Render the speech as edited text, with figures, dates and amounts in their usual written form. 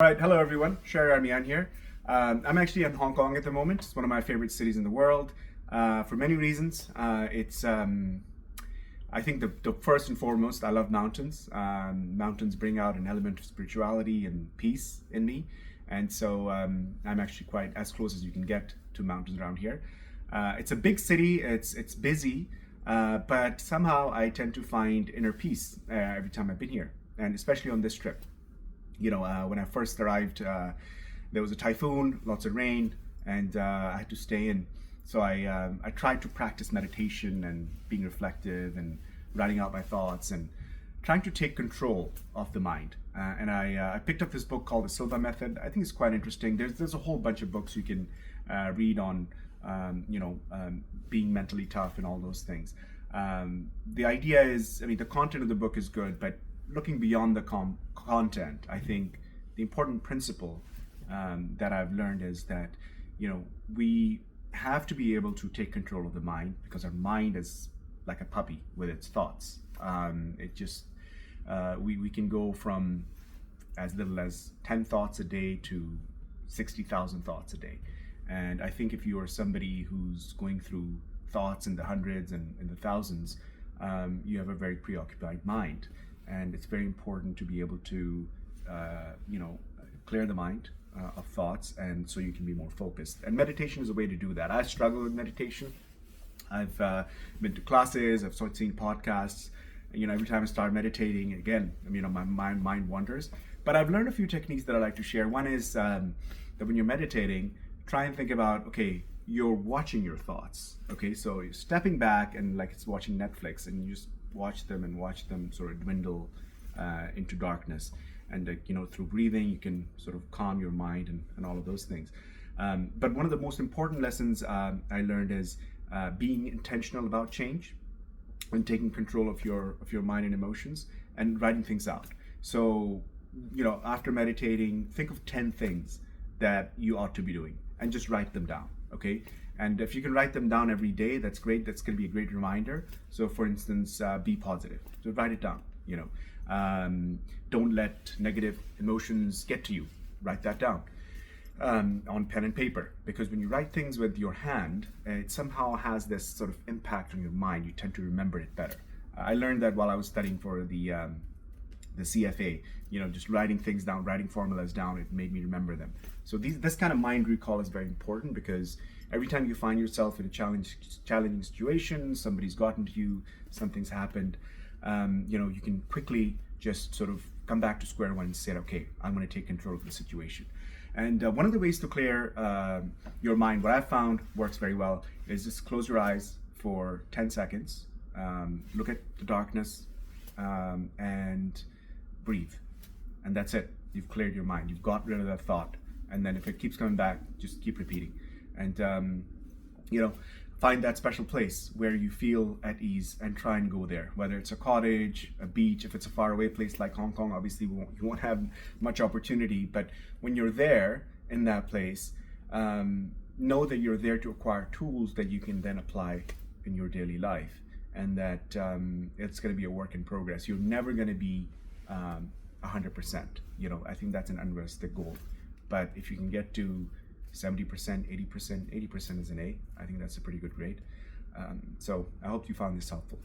All right, hello everyone. Shaheryar Mian here. I'm actually in Hong Kong at the moment. It's one of my favorite cities in the world for many reasons. I think the first and foremost, I love mountains. Mountains bring out an element of spirituality and peace in me, and so I'm actually quite as close as you can get to mountains around here. It's a big city. It's busy, but somehow I tend to find inner peace every time I've been here, and especially on this trip. When I first arrived, there was a typhoon, lots of rain, and I had to stay in. So I tried to practice meditation and being reflective and writing out my thoughts and trying to take control of the mind. And I picked up this book called the Silva Method. I think it's quite interesting. There's a whole bunch of books you can read on, being mentally tough and all those things. The idea is, the content of the book is good, but looking beyond the content, I think the important principle that I've learned is that, we have to be able to take control of the mind, because our mind is like a puppy with its thoughts. We can go from as little as 10 thoughts a day to 60,000 thoughts a day. And I think if you are somebody who's going through thoughts in the hundreds and in the thousands, you have a very preoccupied mind. And it's very important to be able to, clear the mind of thoughts, and so you can be more focused. And meditation is a way to do that. I struggle with meditation. I've been to classes, I've started seeing podcasts. Every time I start meditating, again, my mind wanders. But I've learned a few techniques that I like to share. One is that when you're meditating, try and think about, okay, you're watching your thoughts. Okay, so you're stepping back and like it's watching Netflix, and you just watch them sort of dwindle into darkness. And through breathing, you can sort of calm your mind and all of those things. But one of the most important lessons I learned is being intentional about change and taking control of your mind and emotions and writing things out. So, after meditating, think of 10 things that you ought to be doing and just write them down, okay? And if you can write them down every day, that's great. That's going to be a great reminder. So for instance, be positive. So write it down, Don't let negative emotions get to you. Write that down on pen and paper. Because when you write things with your hand, it somehow has this sort of impact on your mind. You tend to remember it better. I learned that while I was studying for the CFA, just writing things down, writing formulas down, it made me remember them. So this kind of mind recall is very important, because every time you find yourself in a challenging situation, somebody's gotten to you, something's happened, you can quickly just sort of come back to square one and say, okay, I'm going to take control of the situation. And one of the ways to clear your mind, what I've found works very well, is just close your eyes for 10 seconds, look at the darkness, and breathe. And that's it. You've cleared your mind. You've got rid of that thought. And then if it keeps coming back, just keep repeating. And, find that special place where you feel at ease and try and go there. Whether it's a cottage, a beach, if it's a faraway place like Hong Kong, obviously you won't have much opportunity. But when you're there in that place, know that you're there to acquire tools that you can then apply in your daily life. And that it's going to be a work in progress. You're never going to be 100%. I think that's an unrealistic goal. But if you can get to 70%, 80%, 80% is an A, I think that's a pretty good grade. So I hope you found this helpful.